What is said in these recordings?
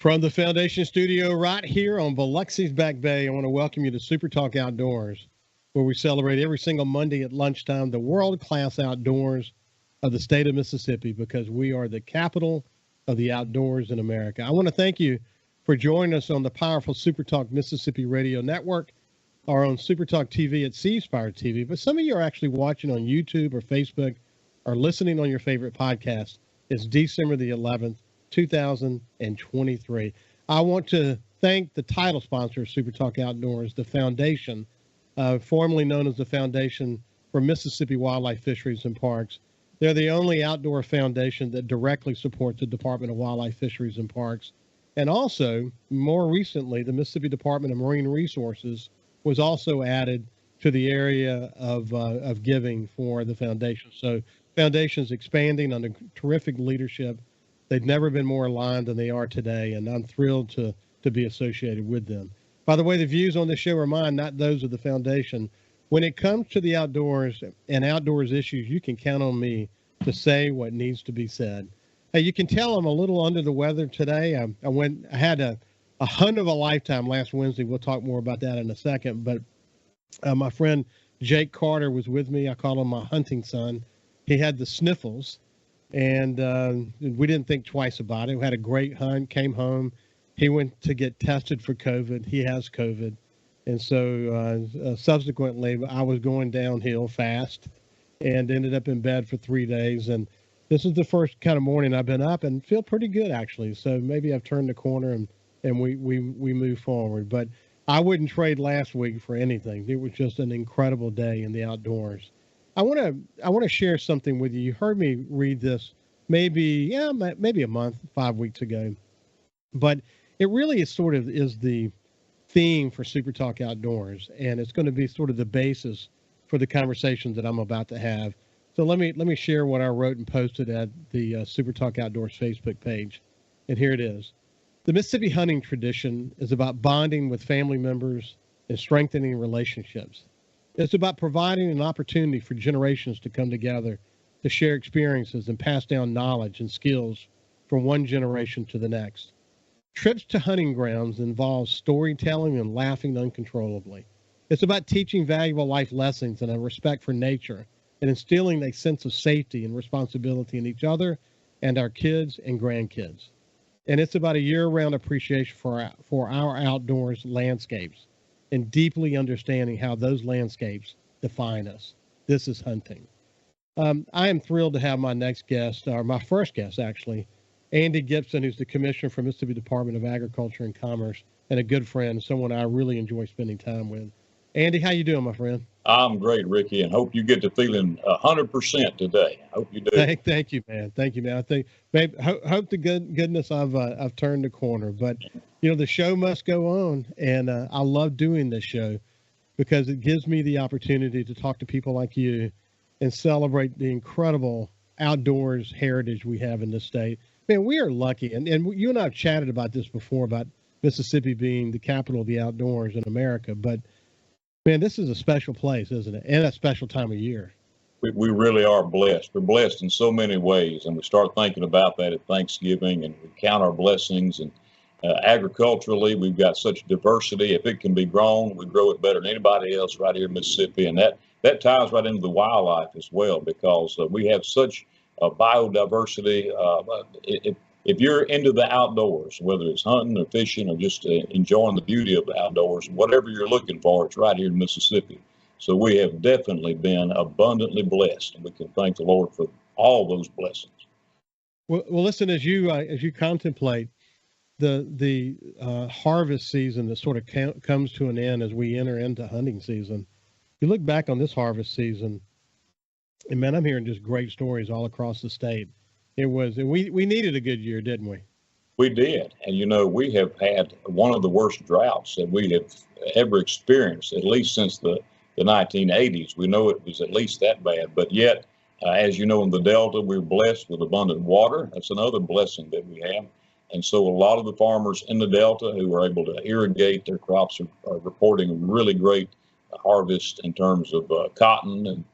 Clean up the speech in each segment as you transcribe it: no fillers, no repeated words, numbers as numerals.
From the Foundation Studio right here on Biloxi's Back Bay, I want to welcome you to SuperTalk Outdoors, where we celebrate every single Monday at lunchtime the world-class outdoors of the state of Mississippi, because we are the capital of the outdoors in America. I want to thank you for joining us on the powerful SuperTalk Mississippi Radio Network, or on SuperTalk TV at C Spire TV. But some of you are actually watching on YouTube or Facebook or listening on your favorite podcast. It's December the 11th. 2023. I want to thank the title sponsor of SuperTalk Outdoors, the Foundation, formerly known as the Foundation for Mississippi Wildlife, Fisheries, and Parks. They're the only outdoor foundation that directly supports the Department of Wildlife, Fisheries, and Parks. And also, more recently, the Mississippi Department of Marine Resources was also added to the area of giving for the foundation. So, foundation's expanding under terrific leadership. They've never been more aligned than they are today, and I'm thrilled to be associated with them. By the way, the views on this show are mine, not those of the foundation. When it comes to the outdoors and outdoors issues, you can count on me to say what needs to be said. Hey, you can tell I'm a little under the weather today. I had a hunt of a lifetime last Wednesday. We'll talk more about that in a second. But my friend Jake Carter was with me. I call him my hunting son. He had the sniffles. And we didn't think twice about it. We had a great hunt, came home. He went to get tested for COVID. He has COVID. And so subsequently, I was going downhill fast and ended up in bed for 3 days. And this is the first kind of morning I've been up and feel pretty good, actually. So maybe I've turned the corner and we move forward. But I wouldn't trade last week for anything. It was just an incredible day in the outdoors. I want to share something with you. You heard me read this maybe a month, 5 weeks ago, but it really is the theme for SuperTalk Outdoors, and it's going to be sort of the basis for the conversations that I'm about to have. So let me share what I wrote and posted at the SuperTalk Outdoors Facebook page, and here it is. The Mississippi hunting tradition is about bonding with family members and strengthening relationships. It's about providing an opportunity for generations to come together to share experiences and pass down knowledge and skills from one generation to the next. Trips to hunting grounds involve storytelling and laughing uncontrollably. It's about teaching valuable life lessons and a respect for nature and instilling a sense of safety and responsibility in each other and our kids and grandkids. And it's about a year-round appreciation for our outdoors landscapes and deeply understanding how those landscapes define us. This is hunting. I am thrilled to have my next guest, or my first guest actually, Andy Gipson, who's the Commissioner for Mississippi Department of Agriculture and Commerce, and a good friend, someone I really enjoy spending time with. Andy, how you doing, my friend? I'm great, Ricky, and hope you get to feeling 100% today. I hope you do. Thank you, man. Thank you, man. I think, maybe, hope to goodness I've turned the corner, but the show must go on, and I love doing this show because it gives me the opportunity to talk to people like you and celebrate the incredible outdoors heritage we have in this state. Man, we are lucky, and you and I have chatted about this before, about Mississippi being the capital of the outdoors in America, but man, this is a special place, isn't it? And a special time of year. We really are blessed. We're blessed in so many ways, and we start thinking about that at Thanksgiving, and we count our blessings. And agriculturally, we've got such diversity. If it can be grown, we grow it better than anybody else right here in Mississippi, and that ties right into the wildlife as well, because we have such biodiversity. If you're into the outdoors, whether it's hunting or fishing or just enjoying the beauty of the outdoors, whatever you're looking for, it's right here in Mississippi. So we have definitely been abundantly blessed, and we can thank the Lord for all those blessings. Well, listen, as you contemplate the harvest season that sort of comes to an end as we enter into hunting season, you look back on this harvest season, and man, I'm hearing just great stories all across the state. We needed a good year, didn't we? We did. And, we have had one of the worst droughts that we have ever experienced, at least since the 1980s. We know it was at least that bad. But yet, as you know, in the Delta, we're blessed with abundant water. That's another blessing that we have. And so a lot of the farmers in the Delta who are able to irrigate their crops are reporting really great harvest in terms of cotton and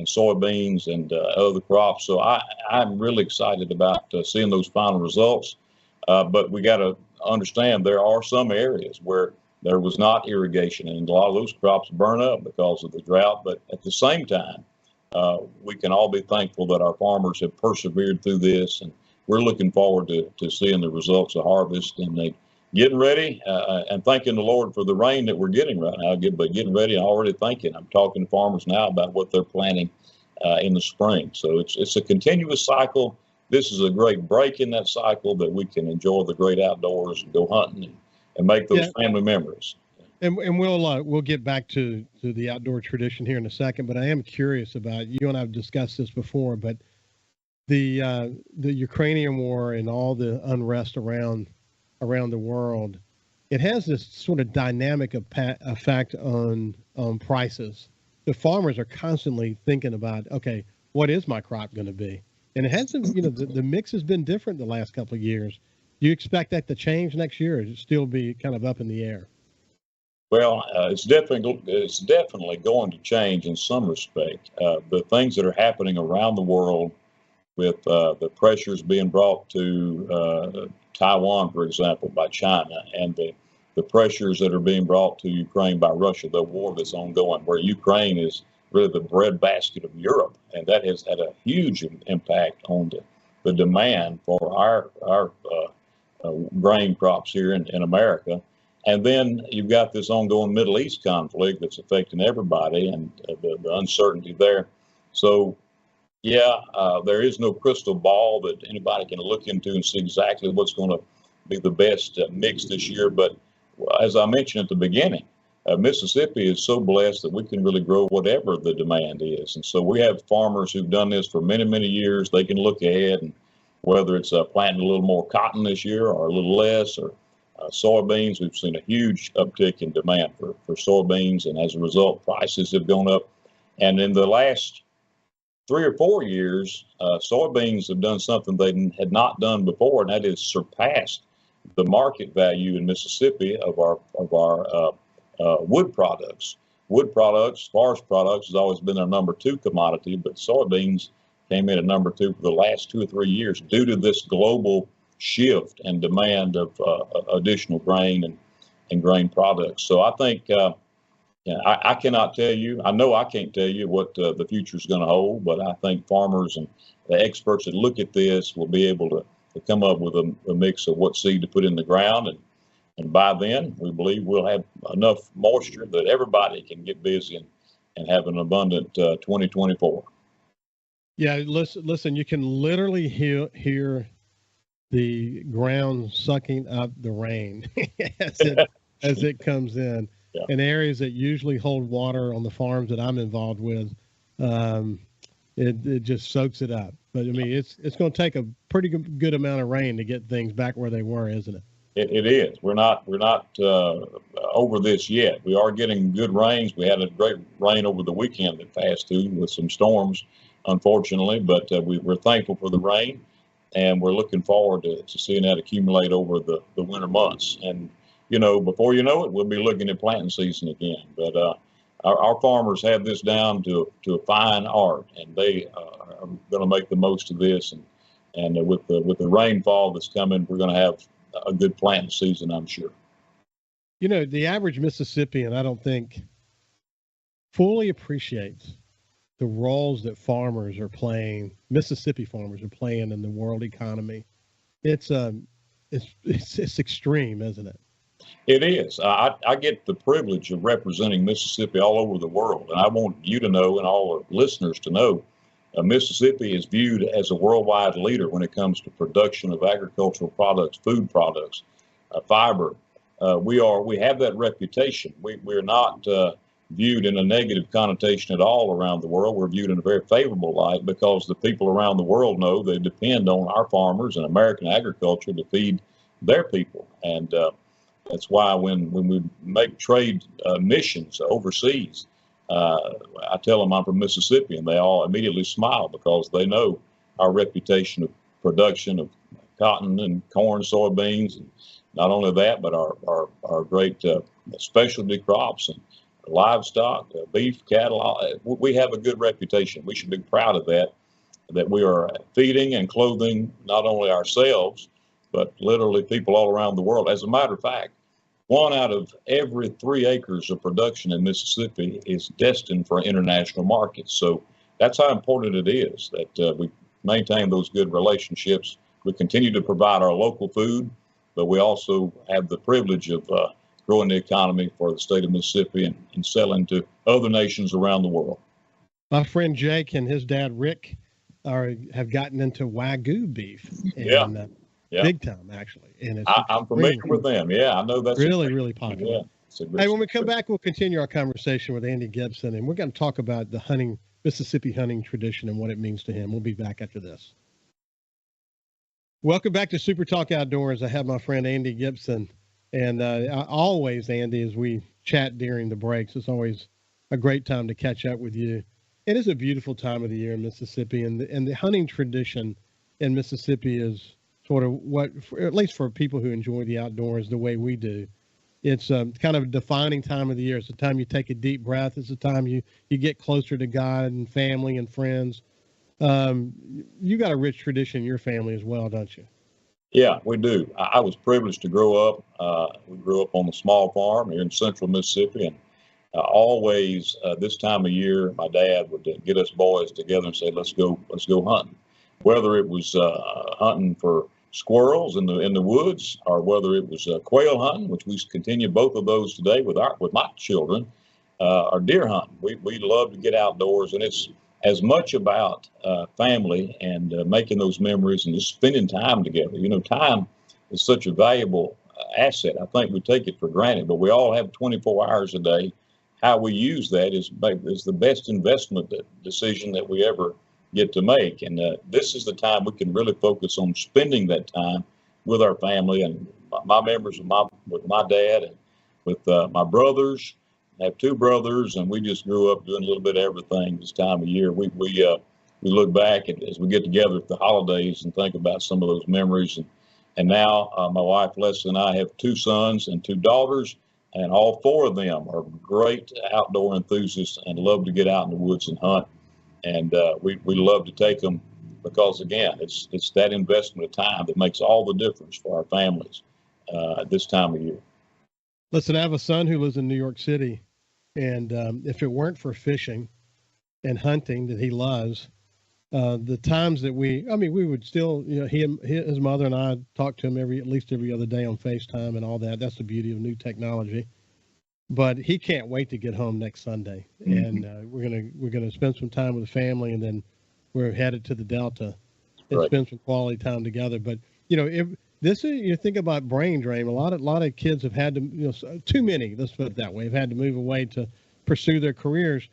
soybeans and other crops. So I'm really excited about seeing those final results. But we got to understand there are some areas where there was not irrigation, and a lot of those crops burn up because of the drought. But at the same time, we can all be thankful that our farmers have persevered through this, and we're looking forward to seeing the results of harvest, and they getting ready and thanking the Lord for the rain that we're getting right now. But getting ready and already thinking. I'm talking to farmers now about what they're planting in the spring. So it's a continuous cycle. This is a great break in that cycle that we can enjoy the great outdoors and go hunting and make those family memories. And we'll get back to the outdoor tradition here in a second. But I am curious about, you and I've discussed this before, but the Ukrainian war and all the unrest around the world, it has this sort of dynamic effect on prices. The farmers are constantly thinking about, okay, what is my crop going to be? And it hasn't, the mix has been different the last couple of years. Do you expect that to change next year, or it still be kind of up in the air? Well, it's definitely going to change in some respect. The things that are happening around the world with the pressures being brought to Taiwan, for example, by China, and the pressures that are being brought to Ukraine by Russia, the war that's ongoing, where Ukraine is really the breadbasket of Europe, and that has had a huge impact on the demand for our grain crops here in America. And then you've got this ongoing Middle East conflict that's affecting everybody, and the uncertainty there. So, there is no crystal ball that anybody can look into and see exactly what's going to be the best mix this year. But as I mentioned at the beginning, Mississippi is so blessed that we can really grow whatever the demand is. And so we have farmers who've done this for many, many years. They can look ahead, and whether it's planting a little more cotton this year or a little less, or soybeans, we've seen a huge uptick in demand for soybeans. And as a result, prices have gone up. And in the last 3 or 4 years, soybeans have done something they had not done before, and that is surpassed the market value in Mississippi of our wood products. Wood products, forest products, has always been our number 2 commodity, but soybeans came in at number 2 for the last 2 or 3 years due to this global shift and demand of additional grain and grain products. So I think. I cannot tell you. I know I can't tell you what the future is going to hold, but I think farmers and the experts that look at this will be able to come up with a mix of what seed to put in the ground. And by then, we believe we'll have enough moisture that everybody can get busy and have an abundant 2024. Yeah, listen, you can literally hear the ground sucking up the rain as it comes in. Yeah. In areas that usually hold water on the farms that I'm involved with, it just soaks it up. But I mean, it's going to take a pretty good amount of rain to get things back where they were, isn't it? It is. We're not over this yet. We are getting good rains. We had a great rain over the weekend that passed through with some storms, unfortunately. But we're thankful for the rain, and we're looking forward to seeing that accumulate over the winter months. And before you know it, we'll be looking at planting season again. But our farmers have this down to a fine art, and they are going to make the most of this. And with the rainfall that's coming, we're going to have a good planting season, I'm sure. The average Mississippian, I don't think, fully appreciates the roles that farmers are playing, Mississippi farmers are playing in the world economy. It's extreme, isn't it? It is. I get the privilege of representing Mississippi all over the world, and I want you to know, and all our listeners to know, Mississippi is viewed as a worldwide leader when it comes to production of agricultural products, food products, fiber. We have that reputation. We're not viewed in a negative connotation at all around the world. We're viewed in a very favorable light because the people around the world know they depend on our farmers and American agriculture to feed their people. And that's why when we make trade missions overseas, I tell them I'm from Mississippi, and they all immediately smile because they know our reputation of production of cotton and corn, soybeans, and not only that, but our great specialty crops and livestock, beef, cattle. We have a good reputation. We should be proud of that we are feeding and clothing not only ourselves, but literally people all around the world. As a matter of fact, 1 out of every 3 acres of production in Mississippi is destined for international markets. So that's how important it is that we maintain those good relationships. We continue to provide our local food, but we also have the privilege of growing the economy for the state of Mississippi and selling to other nations around the world. My friend Jake and his dad Rick have gotten into Wagyu beef, and big time actually. And I'm familiar with them. Yeah, I know that's really popular. Yeah, hey, when we come back, we'll continue our conversation with Andy Gipson, and we're going to talk about the Mississippi hunting tradition and what it means to him. We'll be back after this. Welcome back to Super Talk Outdoors. I have my friend Andy Gipson, and always, Andy, as we chat during the breaks, it's always a great time to catch up with you. It is a beautiful time of the year in Mississippi, and the hunting tradition in Mississippi is sort of what, at least for people who enjoy the outdoors the way we do, it's kind of a defining time of the year. It's the time you take a deep breath. It's the time you get closer to God and family and friends. You got a rich tradition in your family as well, don't you? Yeah, we do. I was privileged to grow up. We grew up on a small farm here in central Mississippi, and always this time of year, my dad would get us boys together and say, let's go hunting. Whether it was hunting for squirrels in the woods, or whether it was quail hunting, which we continue both of those today with my children, or deer hunting. We love to get outdoors, and it's as much about family and making those memories and just spending time together. You know, time is such a valuable asset. I think we take it for granted, but we all have 24 hours a day. How we use that is the best investment decision that we ever get to make. And this is the time we can really focus on spending that time with our family. And my memories with my dad and with my brothers. I have 2 brothers, and we just grew up doing a little bit of everything this time of year. We look back as we get together at the holidays and think about some of those memories. And now my wife Leslie and I have 2 sons and 2 daughters, and all 4 of them are great outdoor enthusiasts and love to get out in the woods and hunt. And we love to take them because, again, it's that investment of time that makes all the difference for our families at this time of year. Listen, I have a son who lives in New York City, and if it weren't for fishing and hunting that he loves, the times that we would still, his mother and I talk to him at least every other day on FaceTime and all that. That's the beauty of new technology. But he can't wait to get home next Sunday, and we're gonna spend some time with the family, and then we're headed to the Delta and spend some quality time together. But you think about brain drain. A lot of kids have had to, too many. Let's put it that way. Have had to move away to pursue their careers.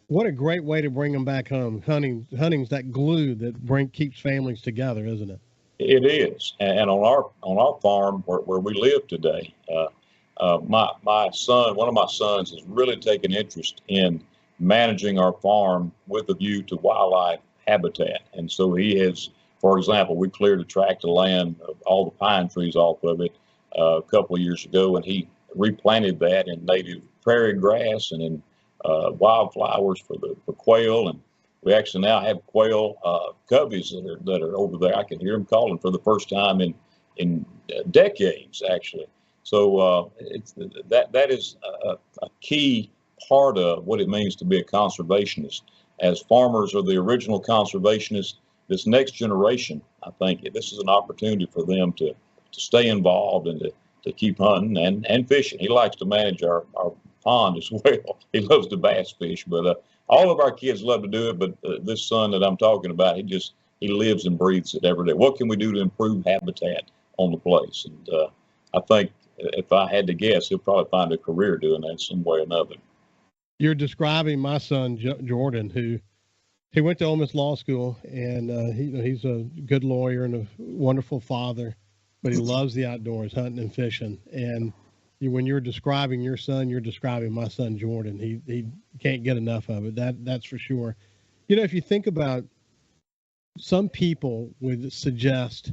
What a great way to bring them back home. Hunting's that glue that keeps families together, isn't it? It is, and on our farm where we live today. My son, one of my sons, has really taken interest in managing our farm with a view to wildlife habitat. And so he has, for example, we cleared a tract of land of all the pine trees off of it a couple of years ago, and he replanted that in native prairie grass and in wildflowers for quail. And we actually now have quail coveys that are over there. I can hear them calling for the first time in decades, actually. So that is a key part of what it means to be a conservationist. As farmers are the original conservationists, this next generation, I think this is an opportunity for them to stay involved and to keep hunting and fishing. He likes to manage our pond as well. He loves to bass fish, but all of our kids love to do it. But this son that I'm talking about, he lives and breathes it every day. What can we do to improve habitat on the place? And I think if I had to guess, he'll probably find a career doing that some way or another. You're describing my son, Jordan, who he went to Ole Miss Law School, and he's a good lawyer and a wonderful father, but he loves the outdoors, hunting and fishing. And when you're describing your son, you're describing my son, Jordan. He can't get enough of it. That's for sure. If you think about, some people would suggest,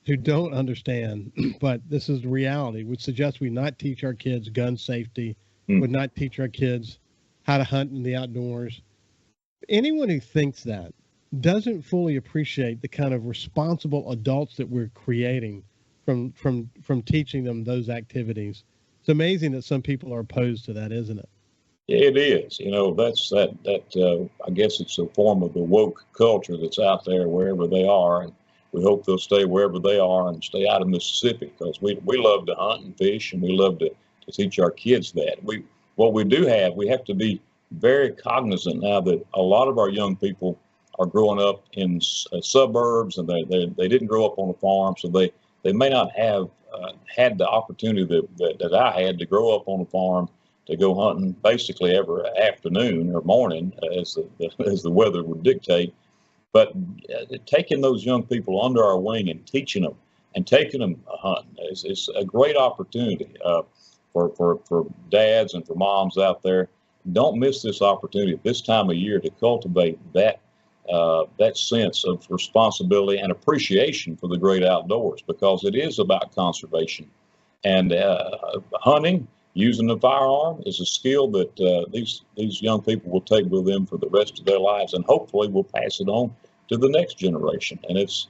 who don't understand, but this is the reality, would suggest we not teach our kids gun safety, would not teach our kids how to hunt in the outdoors. Anyone who thinks that doesn't fully appreciate the kind of responsible adults that we're creating from teaching them those activities. It's amazing that some people are opposed to that, isn't it? It is. That's I guess it's a form of the woke culture that's out there wherever they are. And we hope they'll stay wherever they are and stay out of Mississippi, because we love to hunt and fish, and we love to teach our kids that. What we do have, we have to be very cognizant now that a lot of our young people are growing up in suburbs, and they didn't grow up on a farm, so they may not have had the opportunity that I had to grow up on a farm, to go hunting basically every afternoon or morning as the weather would dictate. But taking those young people under our wing and teaching them and taking them hunting is a great opportunity for dads and for moms out there. Don't miss this opportunity at this time of year to cultivate that sense of responsibility and appreciation for the great outdoors, because it is about conservation. And hunting, using the firearm, is a skill that these young people will take with them for the rest of their lives, and hopefully will pass it on to the next generation. And it's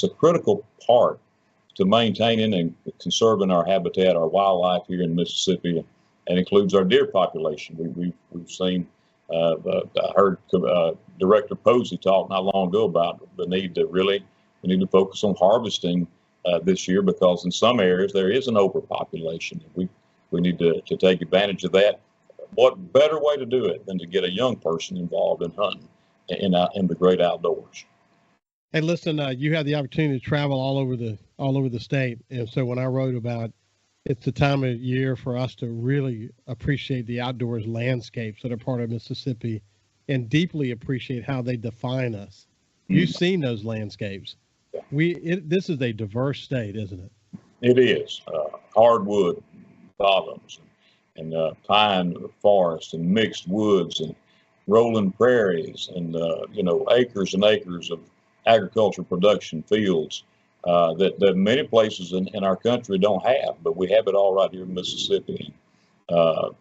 a critical part to maintaining and conserving our habitat, our wildlife here in Mississippi, and includes our deer population. We've seen. I heard Director Posey talk not long ago about the need to focus on harvesting this year, because in some areas there is an overpopulation. We need to take advantage of that. What better way to do it than to get a young person involved in hunting in the great outdoors? Hey, listen, you had the opportunity to travel all over the state, and so when I wrote about it's the time of year for us to really appreciate the outdoors landscapes that are part of Mississippi, and deeply appreciate how they define us. You've seen those landscapes. This is a diverse state, isn't it? It is. Hardwood bottoms and pine forests and mixed woods and rolling prairies and acres and acres of agriculture production fields that many places in our country don't have, but we have it all right here in Mississippi. Our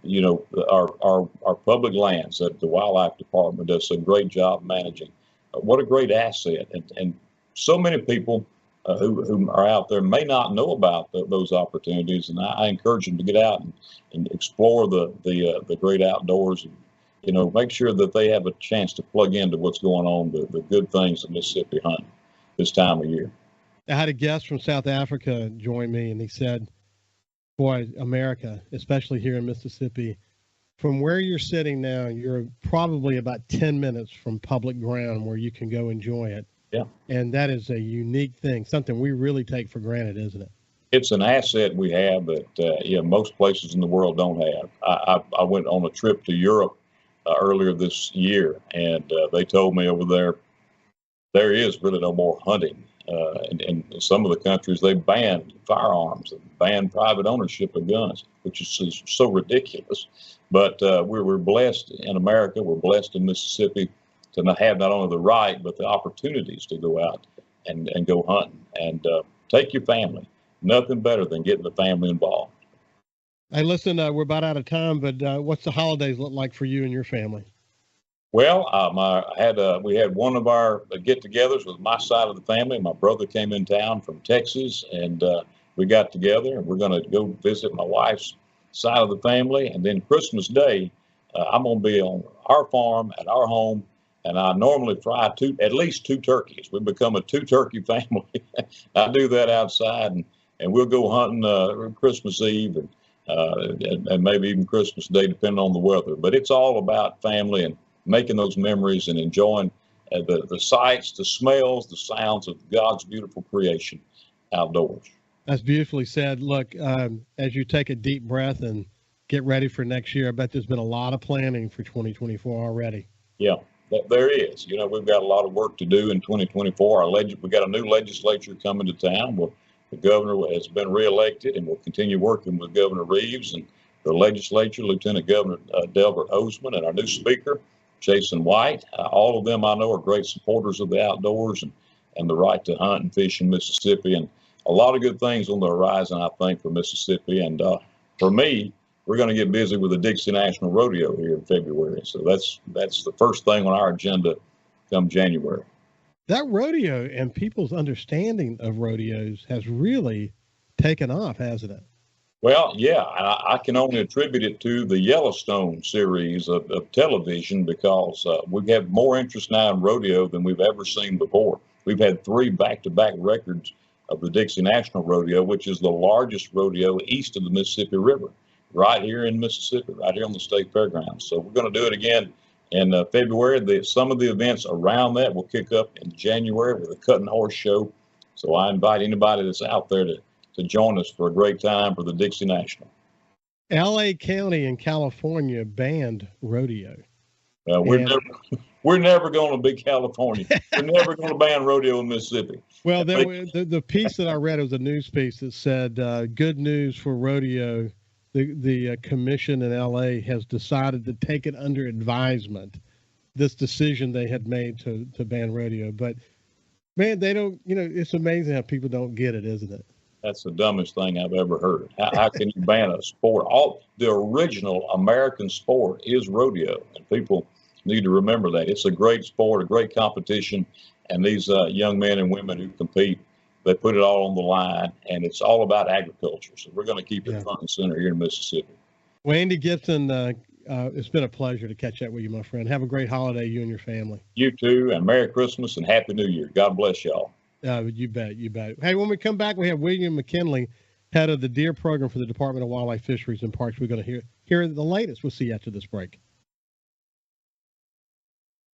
public lands that the Wildlife Department does a great job managing. What a great asset, and so many people who are out there may not know about those opportunities, and I encourage them to get out and explore the great outdoors. And, make sure that they have a chance to plug into what's going on, the good things of Mississippi hunting this time of year. I had a guest from South Africa join me, and he said, boy, America, especially here in Mississippi, from where you're sitting now, you're probably about 10 minutes from public ground where you can go enjoy it. Yeah. And that is a unique thing, something we really take for granted, isn't it? It's an asset we have that most places in the world don't have. I went on a trip to Europe earlier this year, and they told me over there is really no more hunting. In some of the countries, they banned firearms and banned private ownership of guns, which is so ridiculous. But we're blessed in America. We're blessed in Mississippi to have not only the right, but the opportunities to go out and go hunting and take your family. Nothing better than getting the family involved. Hey, listen, we're about out of time, but what's the holidays look like for you and your family? Well, we had one of our get-togethers with my side of the family. My brother came in town from Texas, and we got together, and we're going to go visit my wife's side of the family. And then Christmas Day, I'm going to be on our farm at our home, and I normally fry at least two turkeys. We've become a two-turkey family. I do that outside, and we'll go hunting Christmas Eve and maybe even Christmas Day, depending on the weather. But it's all about family and making those memories and enjoying the sights, the smells, the sounds of God's beautiful creation outdoors. That's beautifully said. Look, as you take a deep breath and get ready for next year, I bet there's been a lot of planning for 2024 already. Yeah, there is. We've got a lot of work to do in 2024. We got a new legislature coming to town. The governor has been reelected, and we'll continue working with Governor Reeves and the legislature, Lieutenant Governor Delbert Hosemann, and our new speaker, Jason White. All of them I know are great supporters of the outdoors and the right to hunt and fish in Mississippi, and a lot of good things on the horizon, I think, for Mississippi. And for me, we're going to get busy with the Dixie National Rodeo here in February. So that's the first thing on our agenda come January. That rodeo and people's understanding of rodeos has really taken off, hasn't it? Well, yeah, I can only attribute it to the Yellowstone series of television because we've had more interest now in rodeo than we've ever seen before. We've had 3 back-to-back records of the Dixie National Rodeo, which is the largest rodeo east of the Mississippi River, right here in Mississippi, right here on the state fairgrounds. So we're going to do it again in February. Some of the events around that will kick up in January with a cutting horse show. So I invite anybody that's out there to join us for a great time for the Dixie National. LA County in California banned rodeo. We're never going to be California. We're never going to ban rodeo in Mississippi. Well, the piece that I read was a news piece that said, good news for rodeo. The commission in LA has decided to take it under advisement, this decision they had made to ban rodeo. But man, they don't, it's amazing how people don't get it, isn't it? That's the dumbest thing I've ever heard. How can you ban a sport? The original American sport is rodeo, and people need to remember that. It's a great sport, a great competition, and these young men and women who compete, they put it all on the line, and it's all about agriculture. So we're going to keep it front and center here in Mississippi. Well, Andy Gipson, it's been a pleasure to catch up with you, my friend. Have a great holiday, you and your family. You too, and Merry Christmas and Happy New Year. God bless y'all. You bet. You bet. Hey, when we come back, we have William McKinley, head of the deer program for the Department of Wildlife, Fisheries, and Parks. We're going to hear the latest. We'll see you after this break.